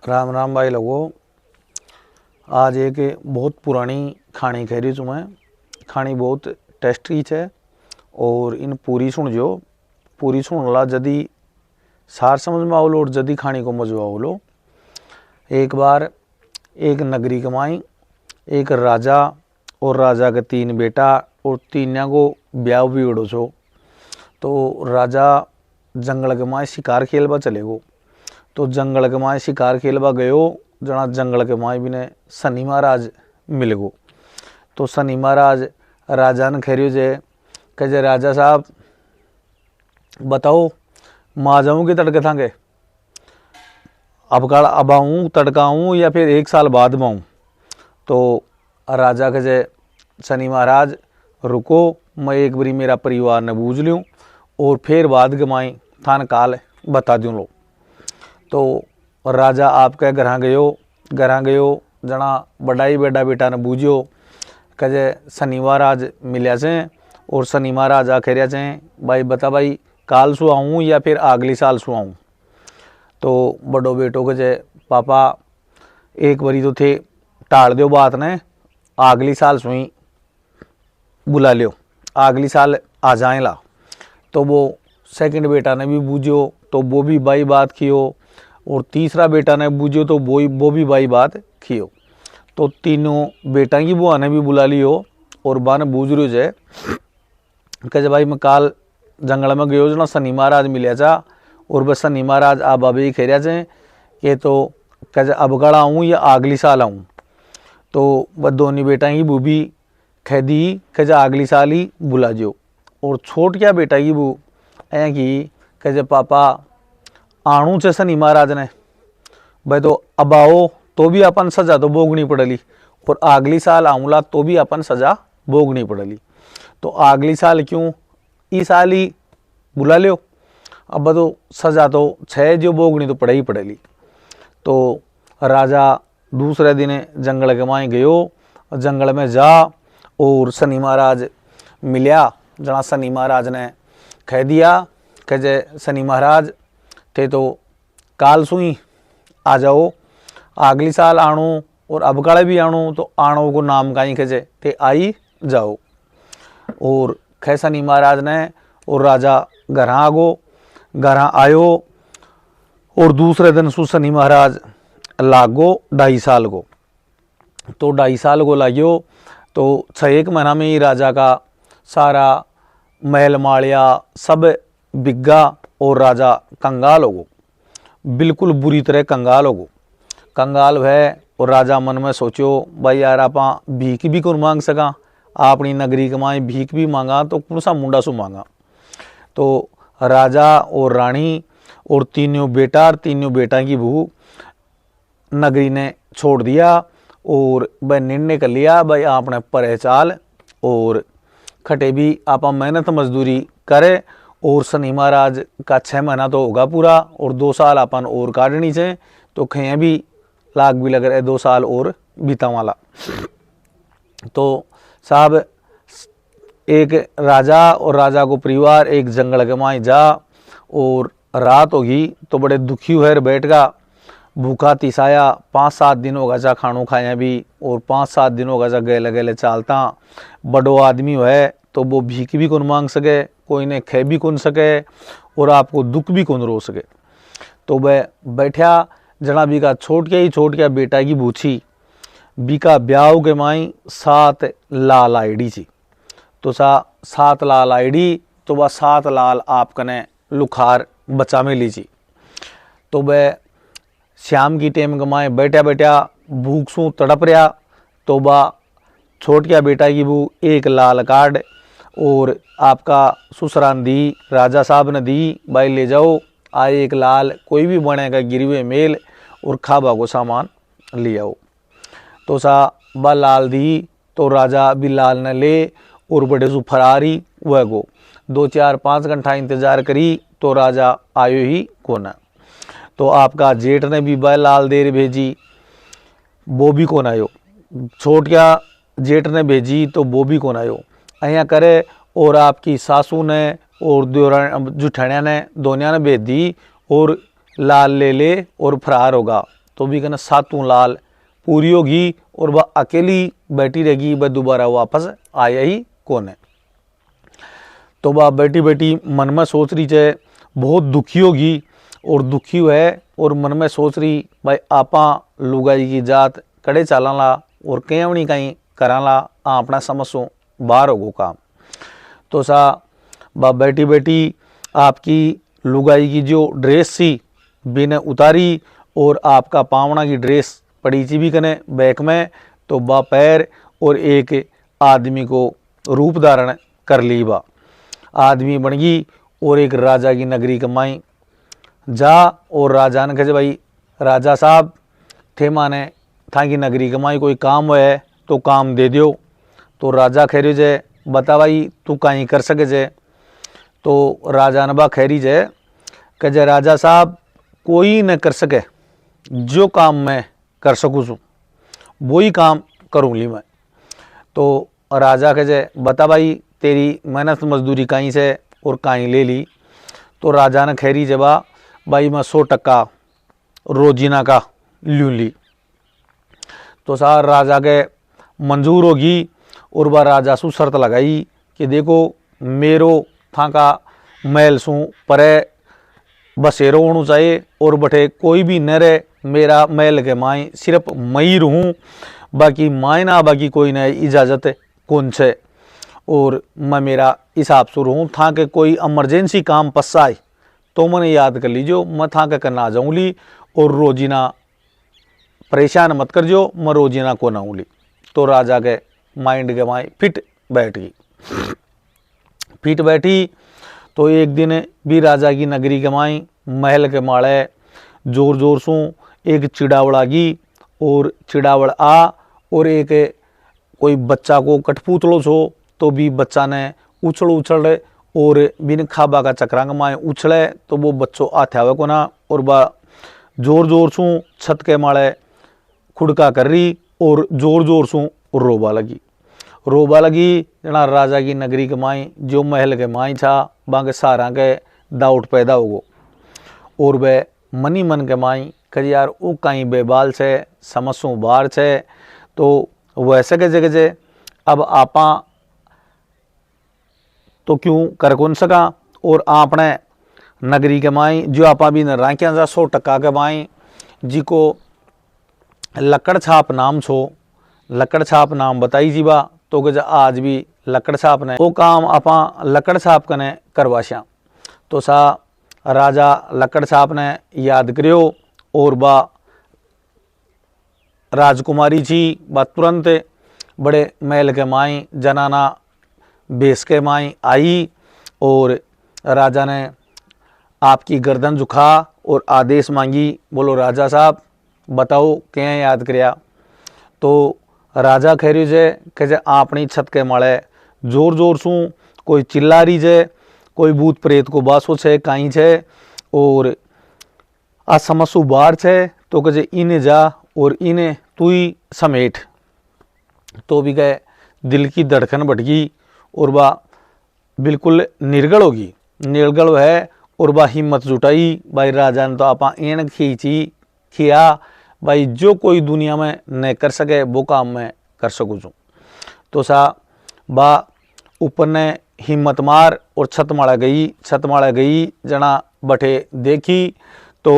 राम राम भाई लोगों। आज एक बहुत पुरानी खानी कह रही हूँ मैं। खानी बहुत टेस्टी है और इन पूरी सुन जो पूरी सुन ला जदी सार समझ में आओ और जदी खानी को मजो आओ लो। एक बार एक नगरी कमाई एक राजा और राजा के तीन बेटा और तीनों को ब्याह भी उड़ो छो। तो राजा जंगल के माए शिकार खेलबा चले गो। तो जंगल के माए शिकार खेलबा गयो जना जंगल के माए भी ने शनि महाराज मिल गो। तो शनि महाराज राजा ने खेरियो जे कहे राजा साहब बताओ माँ जाऊँ कि तड़के थांगे अब आऊँ तड़का आऊँ या फिर एक साल बाद में आऊँ। तो राजा कहे शनि महाराज रुको मैं एक बारी मेरा परिवार ने बूझ लूँ और फिर बाद के माई थान काल बता दूँ लो। तो राजा आपके घर गयो जना बड़ाई बेटा बेटा ने बूझो कहे शनि महाराज मिल्या से और शनि महाराज आखेरिया से भाई बता भाई काल सु आऊँ या फिर अगली साल सु आऊँ। तो बड़ो बेटो कहे पापा एक बारी तो थे टाल दो बात ने अगली साल सुई बुला लियो अगली साल आ जाए ला। तो वो सेकंड बेटा ने भी बूझो तो वो भी बाई बात कियो और तीसरा बेटा ने बूझो तो वो भी बाई बात कियो। तो तीनों बेटा की बुआ ने भी बुला लियो और बा ने बूझ रहे जे कहे भाई मैं काल जंगल में गयो जना शनि महाराज मिले जा और बस शनि महाराज आ बाबे खेरिया जे कि तो कहे अब गड़ा आऊँ या अगली साल आऊँ। तो वह दोनों बेटा की बू भी कह दी कहे अगली साल ही बुला जो। और छोट क्या बेटा की बू ऐ की कहे पापा आणु चे शनि महाराज ने भाई तो अब आओ तो भी अपन सजा तो भोगनी पड़ेली और अगली साल आऊँला तो भी अपन सजा भोगनी पड़ेली। तो अगली साल क्यों इस साल ही बुला लियो अब तो सजा तो छः जो भोगनी तो पड़े ही पड़ेली। तो राजा दूसरे दिन जंगल के माए गयो जंगल में जा और शनि महाराज मिल्या जना शनि महाराज ने कह दिया कहे शनि महाराज थे तो काल सुई आ जाओ अगली साल आणो और अब काले भी आणो तो आणो को नाम कहीं कहे थे आई जाओ। और खे शनि महाराज ने और राजा घर आयो और दूसरे दिन सु शनि महाराज लागो 2.5 साल को। तो 2.5 साल को लाग्यो तो 6 महीना में ही राजा का सारा महल मालिया सब बिग्गा और राजा कंगाल हो गो बिल्कुल बुरी तरह कंगाल हो गो। कंगाल है और राजा मन में सोचो भाई यार आप भीख भी कौन मांग सका अपनी नगरी कमाए भीख भी मांगा तो कौन सा मुंडा सु मांगा। तो राजा और रानी और तीनों बेटा की बहू नगरी ने छोड़ दिया और वह निर्णय कर लिया भाई आपने परे चाल और खटे भी आप मेहनत मजदूरी करे और शनि महाराज का 6 महीना तो होगा पूरा और 2 साल अपन और काटनी से तो खें भी लाग भी लग रहे 2 साल और बीता वाला। तो साहब एक राजा और राजा को परिवार एक जंगल के माए जा और रात होगी तो बड़े दुखी हुए बैठ गा भूखा तिसाया 5-7 दिन होगा जा खानों खाया भी और 5-7 दिन होगा जा गले गले चालता बड़ो आदमी है तो वो भीख भी कौन मांग सके कोई ने खे भी कौन सके और आपको दुख भी कौन रो सके। तो वह बैठा जना बीका छोट क्या बेटा की बूछी बीका ब्याह के माई 7 लाल आईडी थी। तो 7 लाल आईडी तो वह 7 लाल आप कने लुखार बचा में लीची। तो वह शाम की टेम कमाए बैठा भूख सू तड़प रहा तो वह छोट क्या बेटा की बू एक लाल कार्ड और आपका ससुरान दी राजा साहब ने दी भाई ले जाओ आए एक लाल कोई भी बनेगा गिरवे मेल और खाबा को सामान ले आओ। तो बा लाल दी तो राजा भी लाल ने ले और बड़े सु फरारी वह गो 2-4-5 घंटा इंतजार करी तो राजा आयो ही कोना। तो आपका जेठ ने भी बा लाल देर भेजी वो भी कौन आयो छोट क्या जेठ ने भेजी तो वो भी कौन आयो अया करे और आपकी सासू ने और जुठानिया ने दोनिया ने भेज दी और लाल ले और फरार होगा। तो भी कहना सातों लाल पूरी होगी और वह अकेली बैठी रहेगी, वह दोबारा वापस आया ही कौन है। तो वह बैठी बैठी मन में सोच रही है, बहुत दुखी होगी और दुखी है और मन में सोच रही भाई आपा लुगाई की जात कड़े चाला ला और केवनी कहीं करा ला, अपना समझो बाहर होगो काम। तो सा बा बैठी बैठी आपकी लुगाई की जो ड्रेस थी बिने उतारी और आपका पावना की ड्रेस पड़ी थी भी कने बैक में, तो बा पैर और एक आदमी को रूप धारण कर ली। बा आदमी बन गई और एक राजा की नगरी कमाई जा और राजा ने कहे भाई राजा साहब थे माने था की नगरी कमाई कोई काम है तो काम दे दियो। तो राजा खैरी जे बता भाई तू कहीं कर सके जे। तो राजा ने बा खैरी जे कहे राजा साहब कोई न कर सके, जो काम मैं कर सकूँ छूँ वही काम करूँगी मैं। तो राजा कहे बता भाई तेरी मेहनत मजदूरी कहीं से और कहीं ले ली। तो राजा ने खैरी जबा भाई मैं 100% रोजीना का लूँ ली। तो सार राजा के मंजूर होगी और वह राजा सु शर्त लगाई कि देखो मेरो था का महल सू परे बसेरो होना चाहिए और बठे कोई भी न रहे, मेरा महल के माई सिर्फ मई रहूँ, बाकी माय ना बाकी कोई न इजाज़त कौन छे और मैं मेरा हिसाब से रहूँ। था के कोई इमरजेंसी काम पस्सा आए तो मैंने याद कर लीजिए, मैं था के करना आ जाऊँ ली और रोजीना परेशान मत कर जो, मैं रोजीना को ना ली। तो राजा के माइंड के माई फिट बैठ गई। फिट बैठी तो एक दिन भी राजा की नगरी के माई महल के माड़े जोर जोर सू एक चिड़ावड़ आ गई और चिड़ावड़ आ और एक कोई बच्चा को कठपुतलो छो तो भी बच्चा ने उछल और बिन खाबा का चक्रांग माए उछले तो वो बच्चों आते आवे को ना और बा जोर जोर सू छत के माड़े खुड़का कर रही और जोर जोर सू रोबा लगी जना राजा की नगरी के माई जो महल के माई था बांगे सारा के डाउट पैदा होगो और वे मनी मन के माई कह यार वो कहीं बेबाल से समझों बाहर छे। तो वैसे के जगह अब आपा तो क्यों कर कौन सका और आपने नगरी के माई जो आपा भी न राख्या जा 100% के माई जी को लकड़ छाप नाम छो, लकड़ छाप नाम बताई जीवा तो गज आज भी लकड़ छाप ने वो काम आपा लकड़ छाप कने करवाश्या। तो सा राजा लकड़ छाप ने याद करियो और बा राजकुमारी जी बा तुरंत बड़े महल के माई जनाना बेस के माई आई और राजा ने आपकी गर्दन झुका और आदेश मांगी, बोलो राजा साहब बताओ क्या याद करिया। तो राजा खैरी जे कहे अपनी छत के माड़े जोर जोर सू कोई चिल्ला रही जे, कोई भूत प्रेत को बासो छे कहीं छे और आ समसु बाहर छे तो कहे इन्हें जा और इन्हें तू ही समेट। तो भी कहे दिल की धड़कन बढ़ गई और वह बिल्कुल निर्गल होगी, निर्गल है और वह हिम्मत जुटाई भाई राजा ने तो आपा एन खींची खिया भाई जो कोई दुनिया में न कर सके वो काम मैं कर सकूँ छूँ। तो सा बा ऊपर ने हिम्मत मार और छत माड़ा गई जना बठे देखी तो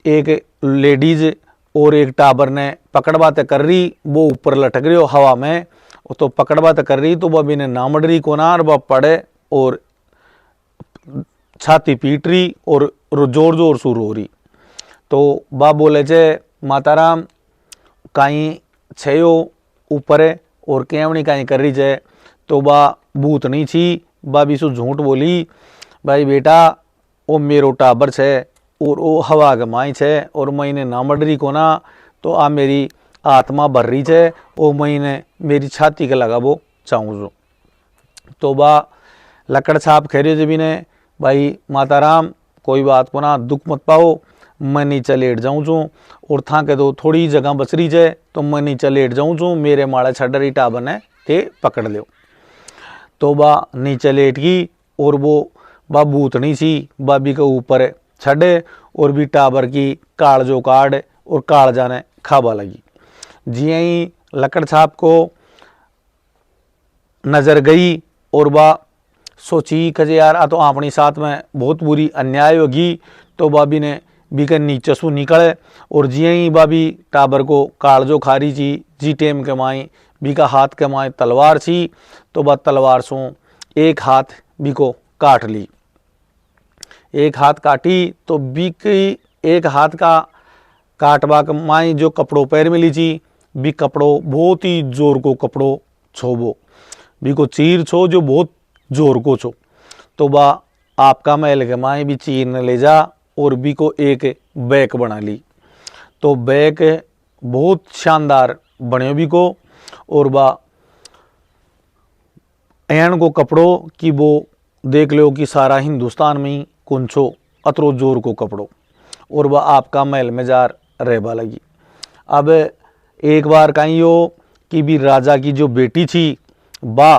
एक लेडीज और एक टाबर ने पकड़बाते कर रही, वो ऊपर लटक रही हो हवा में तो पकड़बाते कर रही तो वह भी ने नामड़ रही कोनार वह पड़े और छाती पीट रही और जोर जोर से रो रही। तो बा बोले चे माताराम कहीं छो ऊपर और केवनी कहीं कर रही है। तो बा भूत नहीं छी, बा बीसु झूठ बोली भाई बेटा वो मेरो टाबर छे और वो हवा के माई छे और मैंने नामडरी को ना तो आ मेरी आत्मा भर रही छे वो मैंने मेरी छाती के लगाबो चाहूँ। तो बा लकड़ छाप खेरे जब ने भाई माताराम कोई बात को ना दुख मत पाओ, मैं नीचे लेट जाऊँ छूँ और था के दो थोड़ी जगह बच रही है तो मैं नीचे लेट जाऊँ छूँ, मेरे माड़े छड़ रही टाबर ने ते पकड़ लियो। तो बा नीचे लेट गई और वो बा भूतनी सी बाबी के ऊपर छड़े और भी टाबर की काल जो काट और कालजा ने खाबा लगी। जी ही लकड़ छाप को नजर गई और बा सोची कजे यार आ तो अपनी साथ में बहुत बुरी अन्याय होगी। तो बाबी ने बीके नीचे सु निकले और जी ही बाबी टाबर को कालजो खारी ची। जी टेम के माई बीका हाथ के माई तलवार छी। तो बा तलवार सु एक हाथ बीको काट ली। एक हाथ काटी तो बीकी एक हाथ का काटवा के माई जो कपड़ों पैर मिली ची बी कपड़ो बहुत ही जोर को कपड़ो छोबो बीको चीर छो जो बहुत जोर को छो। तो बा आपका महल के माई भी चीर ने ले जा और बी को एक बैक बना ली। तो बैक बहुत शानदार बने बी को और बा एन को कपड़ो कि वो देख लो कि सारा हिंदुस्तान में ही कुंछो अतरो जोर को कपड़ो और वह आपका महल में जार रहबा लगी। अब एक बार कहीं हो कि भी राजा की जो बेटी थी बा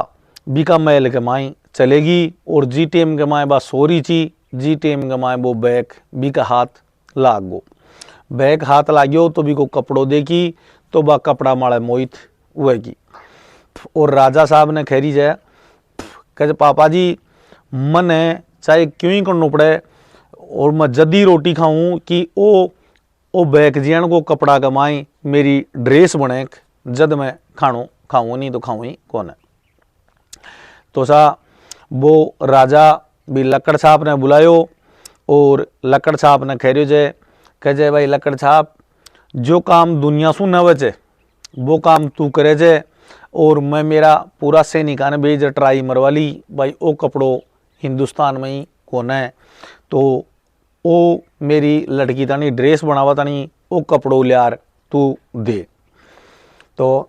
बीका महल के माई चलेगी और जी टेम के माए बा सोरी थी। जी टेम के माए वो बैक बीका हाथ लाग गो। बैक हाथ लाग्यो तो बीको कपड़ो देखी तो बा कपड़ा माड़े मोहित हुएगी। और राजा साहब ने खैरी जाए कहे पापा जी मन चाहे क्यों ही करना पड़े और मैं जदी रोटी खाऊं कि ओ बैक जियन को कपड़ा कमाई मेरी ड्रेस बने जद मैं खाऊं नहीं तो खाऊं ही कौन है। तो सा वो राजा भी लकड़ छाप ने बुलायो और लकड़ छाप ने खैरियो जे कहे भाई लकड़ छाप जो काम दुनिया सु न बचे वो काम तू करे जे और मैं मेरा पूरा सैनिका ने भेज ट्राई मरवाली भाई ओ कपड़ो हिंदुस्तान में ही कौन है। तो ओ मेरी लड़की तानी ड्रेस बनावा तानी ओ कपड़ो लियार तू दे। तो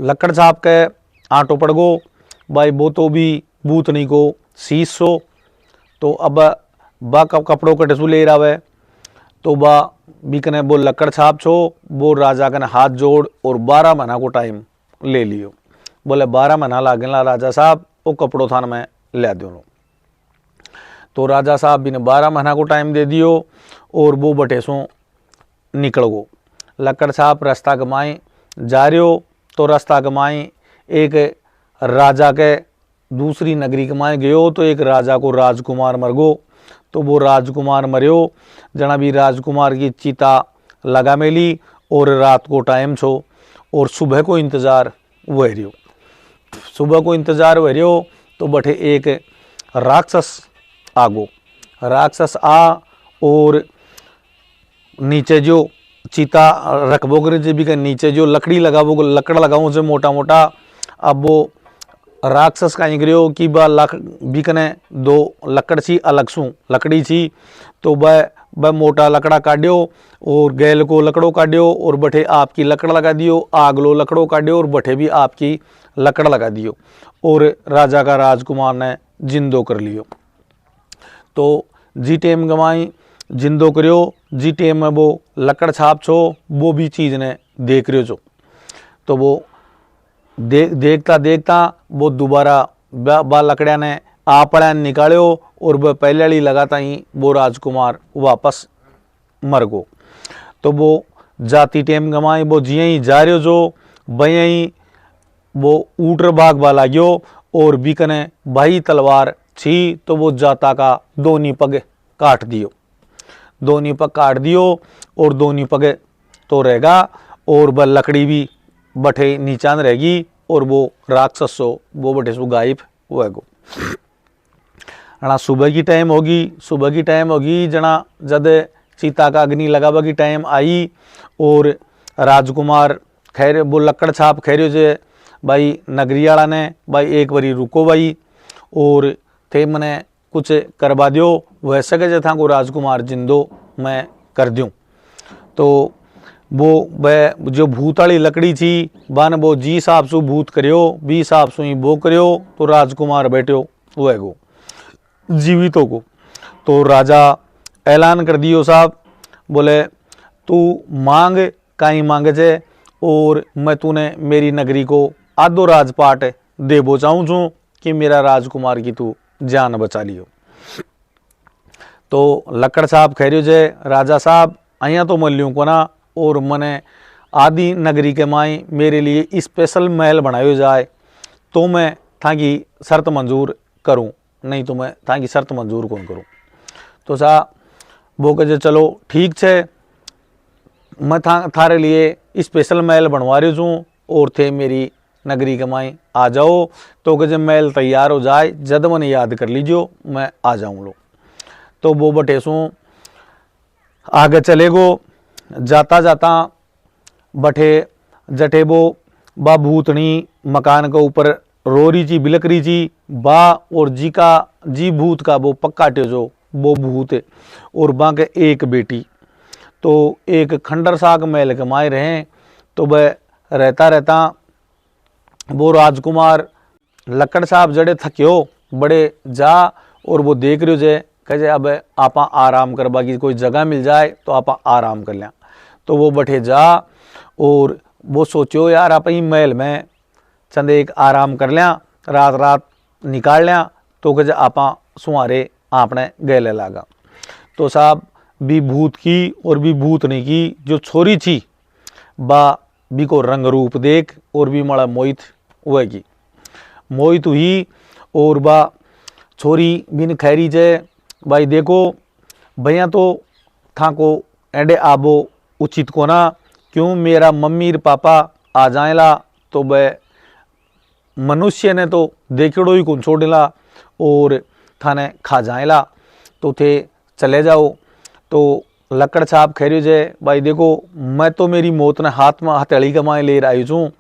लकड़ छाप के आटो पड़ गो भाई वो तो भी बूतनी को शीश सो। तो अब बा कपड़ों कटे सु ले रहा है तो बा बीकने वो लकड़ छाप छो वो राजा कने हाथ जोड़ और 12 महीना को टाइम ले लियो। बोले 12 महीना लागेला राजा साहब वो कपड़ों थान में ले दो। तो राजा साहब भी ने 12 महीना को टाइम दे दियो और वो बटे सो निकल गो। लकड़ छाप रास्ता कमाई जा रहे हो तो रास्ता कमाई एक राजा के दूसरी नगरी कमाए गयो तो एक राजा को राजकुमार मर गो। तो वो राजकुमार मरियो जना भी राजकुमार की चिता लगा मेली और रात को टाइम छो और सुबह को इंतजार वह रियो। सुबह को इंतजार वह रियो तो बठे एक राक्षस आगो। राक्षस आ और नीचे जो चिता रखबो करे जे भी के नीचे जो लकड़ी लगाबो लकड़ लगाओ जो मोटा मोटा। अब वो राक्षस का इंग्रियो कि बा बीकने 2 लकड़ छी अलग सू लकड़ी छी। तो वह मोटा लकड़ा काटियो और गैल को लकड़ो काटियो और बठे आपकी लकड़ लगा दियो। आगलो लकड़ो काटियो और बठे भी आपकी लकड़ लगा दियो और राजा का राजकुमार ने जिंदो कर लियो। तो जी टेम गवाई जिंदो करियो। जी टेम में वो लकड़ छाप छो वो भी चीज ने देख रहे छो। तो वो देखता देखता वो दोबारा बा लकड़िया ने आपड़ा निकालो और वह पहले वाली लगाता ही वो राजकुमार वापस मर गो। तो वो जाती टेम गमाई वो जिये ही जा रहे जो बये ही वो ऊटर भाग वाला गयो और बीकने भाई तलवार छी। तो वो जाता का दोनी पग काट दियो। दोनी पग काट दियो और दोनी पग तो रहेगा और वह लकड़ी भी बठे नीचान रहेगी और वो राक्षस सो वो बठे सो गायब होएगो। जना सुबह की टाइम होगी। सुबह की टाइम होगी जना जद सीता का अग्नि लगावा की टाइम आई और राजकुमार खैर वो लकड़ छाप खैरियो जे भाई नगरी वाला ने भाई एक बारी रुको भाई और थे मने कुछ करवा दियो वैसे के था को राजकुमार जिंदो मैं कर दूं। तो वो वह जो भूत वाली लकड़ी थी बन वो जी हिसाब से भूत करियो बी हिसाब से ही वो करियो। तो राजकुमार बैठो वह जीवितों को। तो राजा ऐलान कर दियो साहब बोले तू मांग काई मांगे जे और मैं तूने मेरी नगरी को आधो राजपाट देबो चाहूँ छूँ कि मेरा राजकुमार की तू जान बचा लियो। तो लकड़ साहब खैरियो जे राजा साहब अहिया तो मल्यूं को ना और मने आदि नगरी के माई मेरे लिए स्पेशल महल बनायो जाए तो मैं थाकी शर्त मंजूर करूं, नहीं तो मैं थाकी शर्त मंजूर कौन करूं। तो सा वो कहे चलो ठीक है, मैं थारे लिए स्पेशल महल बनवा रही हूँ और थे मेरी नगरी के माई आ जाओ। तो कहे महल तैयार हो जाए जद मन याद कर लीजियो मैं आ जाऊँ लो। तो वो बटे सू आगे चले गो। जाता जाता बठे जठे वो बा भूतनी मकान के ऊपर रो रही जी, बिलक रही जी बा, और जी का जी भूत का वो पक्का टेजो वो भूत और बा के एक बेटी। तो एक खंडर साग महल के माए रहे। तो वह रहता रहता वो राजकुमार लकड़ साहब जड़े थक्यो बड़े जा, और वो देख रहे जे कहे अब आपा आराम करवा की कोई जगह मिल जाए तो आपा आराम कर लिया। तो वो बैठे जा और वो सोचो यार आप ही महल में चंद एक आराम कर लिया, रात रात निकाल लिया। तो कहे आपा सुहारे आपने गले लागा। तो साहब भी भूत की और भी भूतनी की जो छोरी थी बा भी को रंग रूप देख और भी मड़ा मोहित हुए की मोहित हुई। और बा छोरी बिन खैरी जे भाई देखो भैया तो था को एडे आबो उचित को ना, क्यों मेरा मम्मी पापा आ जाएला तो वह मनुष्य ने तो देखड़ो ही कौन छोड़ेला और थाने खा जाएला, तो थे चले जाओ। तो लकड़ साहब खैरियो जे भाई देखो मैं तो मेरी मौत ने हाथ में हथेली कमाए ले आई हूँ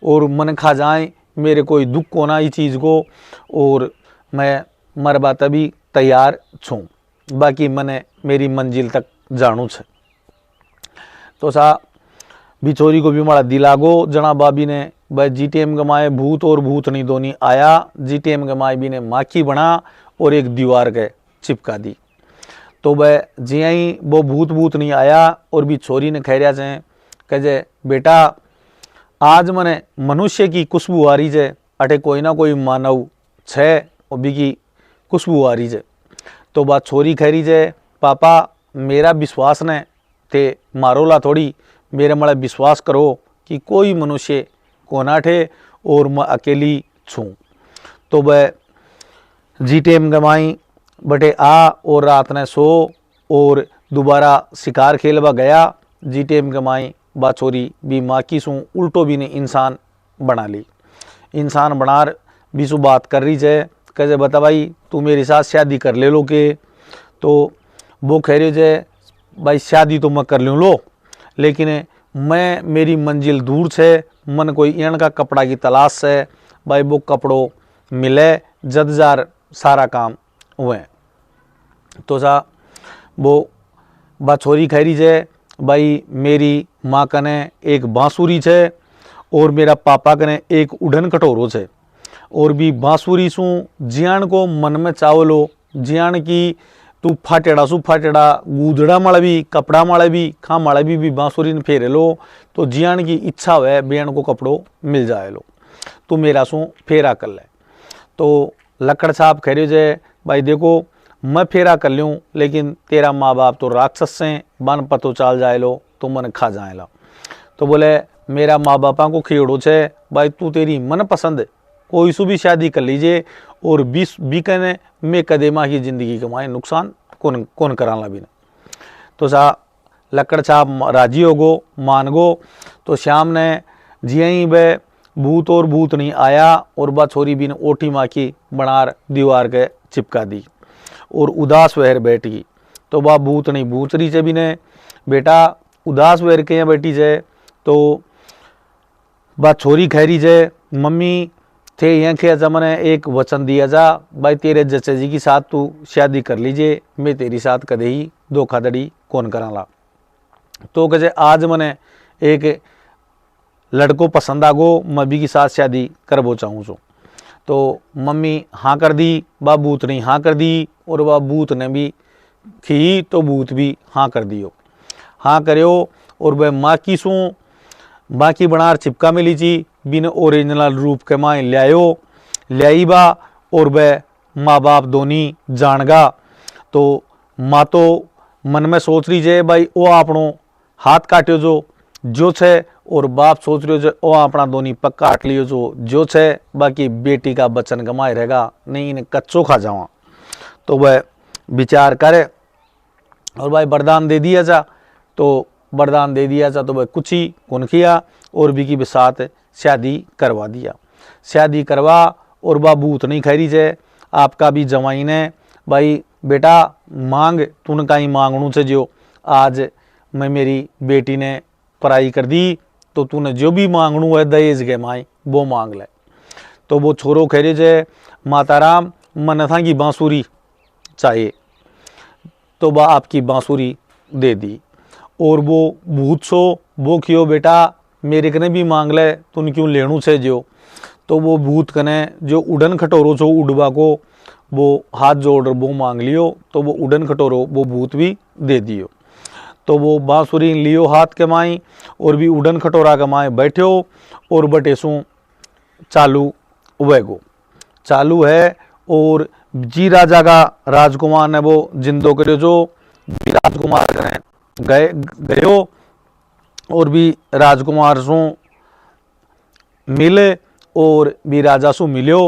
और मन खा जाए मेरे कोई दुख को ना ये चीज़ को, और मैं मरबा तभी तैयार छूँ, बाकी मैंने मेरी मंजिल तक जानू छे। तो सा बिछोरी को भी मारा दिलागो जना बाबी ने भाई जीटीएम गमाए भूत और भूतनी दोनी आया। जीटीएम गमाए भी ने माखी बना और एक दीवार के चिपका दी। तो वह जिया ही वो भूत नहीं आया और भी छोरी ने खैरिया से कहे बेटा आज मने मनुष्य की खुशबू आ रही है, अटे कोई ना कोई मानव छे और भी की खुशबू आ रही है। तो बात छोरी खैरी जे पापा मेरा विश्वास ने थे मारोला थोड़ी, मेरे मड़े विश्वास करो कि कोई मनुष्य को ना ठे और मैं अकेली छूँ। तो वह जीटीएम गमाई बटे आ और रात ने सो और दोबारा शिकार खेलवा गया। जीटीएम गमाई बाछोरी भी माँ की सू उल्टो भी ने इंसान बना ली। इंसान बनार भी सु बात कर रही है, कहे बता भाई तू मेरे साथ शादी कर ले लो के। तो वो कह रहे जे भाई शादी तो मैं कर लूँ लो, लेकिन मैं मेरी मंजिल दूर से मन कोई एण का कपड़ा की तलाश है भाई, वो कपड़ों मिले जद जार सारा काम हुए। तो सा वो बाछोरी खैरी जे भाई मेरी माँ कने एक बांसुरी छे और मेरा पापा कने एक उड़न कटोरो छे, और भी बांसुरी सू जियान को मन में चावलो जियान की तू फाटेड़ा सु फाटेड़ा गूदड़ा माले भी कपड़ा माले भी खा माले भी बांसुरी ने फेरे लो तो जियान की इच्छा है बेन को कपड़ो मिल जाए लो, तू मेरा सू फेरा कर ले। तो लकड़ साहब कह रहे जे भाई देखो मैं फेरा कर लूँ, लेकिन तेरा माँ बाप तो राक्षस से बन पतो चाल जाए लो तो मन खा जाए ला। तो बोले मेरा माँ बापा को खेड़ो छे भाई, तू तेरी मन पसंद कोई सु भी शादी कर लीजिए और बीकने में कदे माँ की जिंदगी कमाए नुकसान कौन कौन कराला भी। तो सा लकड़ साहब राजी हो गो मान गो। तो शाम ने जिया ही वह भूत और भूत नहीं आया और बा छोरी भी ने ओठी माँ की बनार दीवार के चिपका दी और उदास वहर बैठ गई। तो वह भूत नहीं भूतरी से भी ने बेटा उदास वहर के यहाँ बैठी जाए। तो बा छोरी खैरी जाए मम्मी थे यहाँ के मैंने एक वचन दिया जा भाई तेरे जच्चे जी की साथ तू शादी कर लीजिए, मैं तेरी साथ कदे ही धोखाधड़ी कौन कराला। तो कहे आज मैंने एक लड़को पसंद आ गो, मैं भी की साथ शादी करबो चाहूँ सो। तो मम्मी हाँ कर दी, बा भूत ने हाँ कर दी और वह भूत ने भी खी तो भूत भी हाँ कर दियो, हाँ करो। और वह माँ की सू माँ की बनार चिपका मिली जी बिन ओरिजिनल रूप के माँ ल्याई बा और वह माँ बाप दोनी जानगा। तो माँ तो मन में सोच रही जे भाई वो आपनो हाथ काट्यो जो जो छे और बाप सोच रहे हो ओ अपना दोनी पक्का काट लियो जो छे बाकी बेटी का बचन गमाए रहेगा नहीं इन्हें कच्चो खा जावा। तो वह विचार करे और भाई वरदान दे दिया जा। तो वरदान दे दिया जा तो वह कुछ ही कुन किया और भी की साथ शादी करवा दिया। शादी करवा और वह भूत नहीं खैरी जे आपका भी जवाई ने भाई बेटा मांग तूने कहीं मांगनू से जो आज मैं मेरी बेटी ने पढ़ाई कर दी तो तूने जो भी मांगनू है दहेज के माई वो मांग ले। तो वो छोरो खैरे जे माताराम मन था कि बांसुरी चाहिए तो वह आपकी बांसुरी दे दी। और वो भूत सो वो क्यों बेटा मेरे कने भी मांग ले तुन क्यों लेणू से जो। तो वो भूत कने जो उड़न खटोरो छो उड़वा को वो हाथ जोड़ वो मांग लियो तो वो उड़न खटोरो वो भूत भी दे दियो। तो वो बांसुरी लियो हाथ के माई और भी उड़न खटोरा के माए बैठो और बटेसू चालू वेगो चालू है। और जी राजा का राजकुमार ने वो जिंदो करो जो राजकुमार गयो और भी राजकुमार सु मिले और भी राजा सु मिलो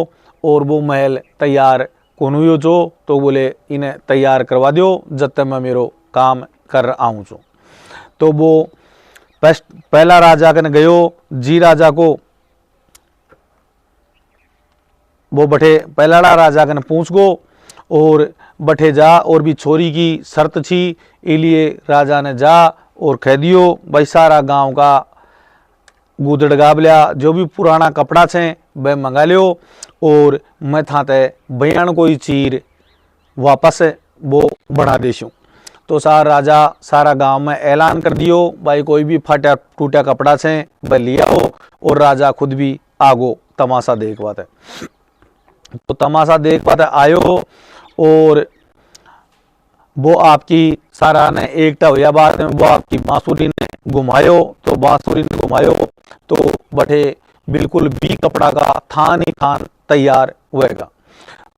और वो महल तैयार कौन हुई जो। तो बोले इन्हें तैयार करवा दो जब तक मैं मेरो काम कर आऊँ छो। तो वो पहला राजा कने गयो जी राजा को वो बठे पहला राजा कने पूछ गो और बठे जा और भी छोरी की शर्त थी इसलिए राजा ने जा और कह दियो भाई सारा गांव का गुदड़ गाबलिया जो भी पुराना कपड़ा छे वह मंगा लियो और मैं थाते बयान कोई चीर वापस वो बढ़ा देशूँ। तो सारा राजा सारा गांव में ऐलान कर दियो भाई कोई भी फटा टूटा कपड़ा छे वह लिया हो और राजा खुद भी आगो तमाशा देख पाते। तो तमाशा देख पाते आयो और वो आपकी सारा ने एकटा हुआ बाद में वो आपकी बांसुरी ने घुमायो। तो बांसुरी ने घुमायो तो बठे बिल्कुल भी कपड़ा का थान ही थान तैयार होएगा।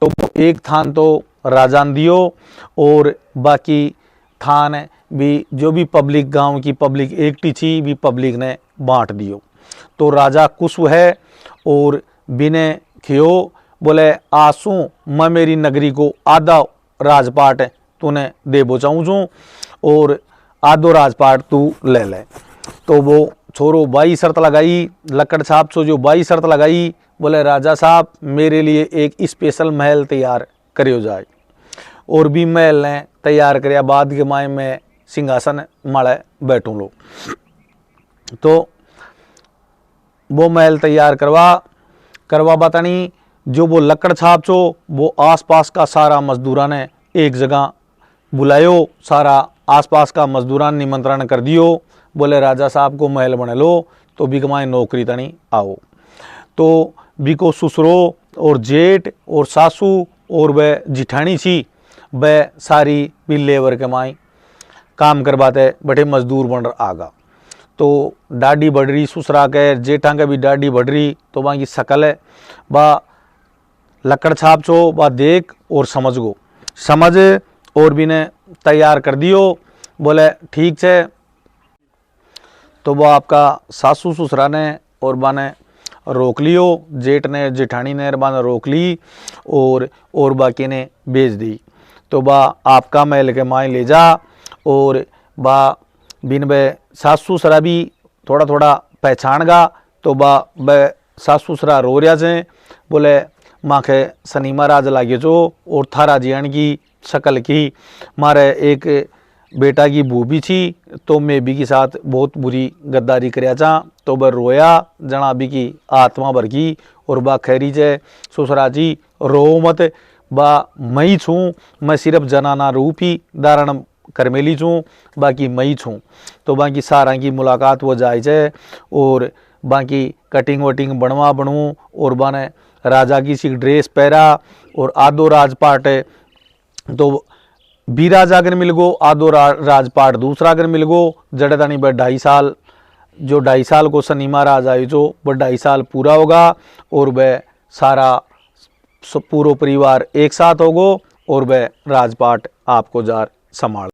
तो वो एक थान तो राजा ने दियो और बाकी थान भी जो भी पब्लिक गांव की पब्लिक एकटी थी भी पब्लिक ने बांट दियो। तो राजा कुछ है और बिने खियो बोले आसू मैं मेरी नगरी को आधा राजपाट तूने दे बचाऊँ छूँ और आधो राजपाट तू ले ले। तो वो छोरो 22 शर्त लगाई लकड़ छाप सो जो 22 शर्त लगाई बोले राजा साहब मेरे लिए एक स्पेशल महल तैयार करियो जाए। और भी महल ने तैयार करया बाद के माय में सिंहासन माड़े बैठूँ लो। तो वो महल तैयार करवा बतानी जो वो लकड़ छाप छो वो आसपास का सारा मजदूरा ने एक जगह बुलायो सारा आसपास का मजदूरान निमंत्रण कर दियो बोले राजा साहब को महल बने लो तो बिकमाए नौकरी तनी आओ। तो बिको ससुरो और जेठ और सासू और वह जिठानी छी वह सारी भी लेबर के माई काम करवाते बड़े मजदूर बन आगा। तो डाडी बढ़ रही ससुरा के जेठा के भी डाडी बढ़ रही तो वहाँ की शकल है बा लकड़ छाप छो बा देख और समझ गो समझ और भी ने तैयार कर दियो बोले ठीक है। तो वो आपका सासू ससुरा ने और बाने रोक लियो जेठ ने जेठानी ने बाने रोक ली और बाकी ने बेच दी। तो बा आपका महल के माए ले जा और बा बिन बे सासू ससुरा भी थोड़ा थोड़ा पहचान गा। तो बा बे सासू ससुरा रो रहा से बोले माँ के शनि महाराज लागे जो और थारा जियान की शकल की मारे एक बेटा की बूबी थी तो मैं भी के साथ बहुत बुरी गद्दारी करया चा। तो वह रोया जना भी की आत्मा भर की और बा खैरी जे ससुरा जी रो मत बा मई छूँ मैं सिर्फ जनाना रूप ही धारण करमेली छूँ बाकी मई छूँ। तो बाकी सारा की मुलाकात वो जाए जे और बाकी कटिंग वटिंग बनवा बनूँ और बाने राजा की सी ड्रेस पहरा और आधो राजपाट तो भी राजा अगर मिल गो आधो राजपाट दूसरा अगर मिल गो जड़े तानी बे 2.5 साल जो 2.5 साल को शनि महाराज आए जो वह 2.5 साल पूरा होगा और वह सारा पूरा परिवार एक साथ होगो और वह राजपाट आपको जार संभाल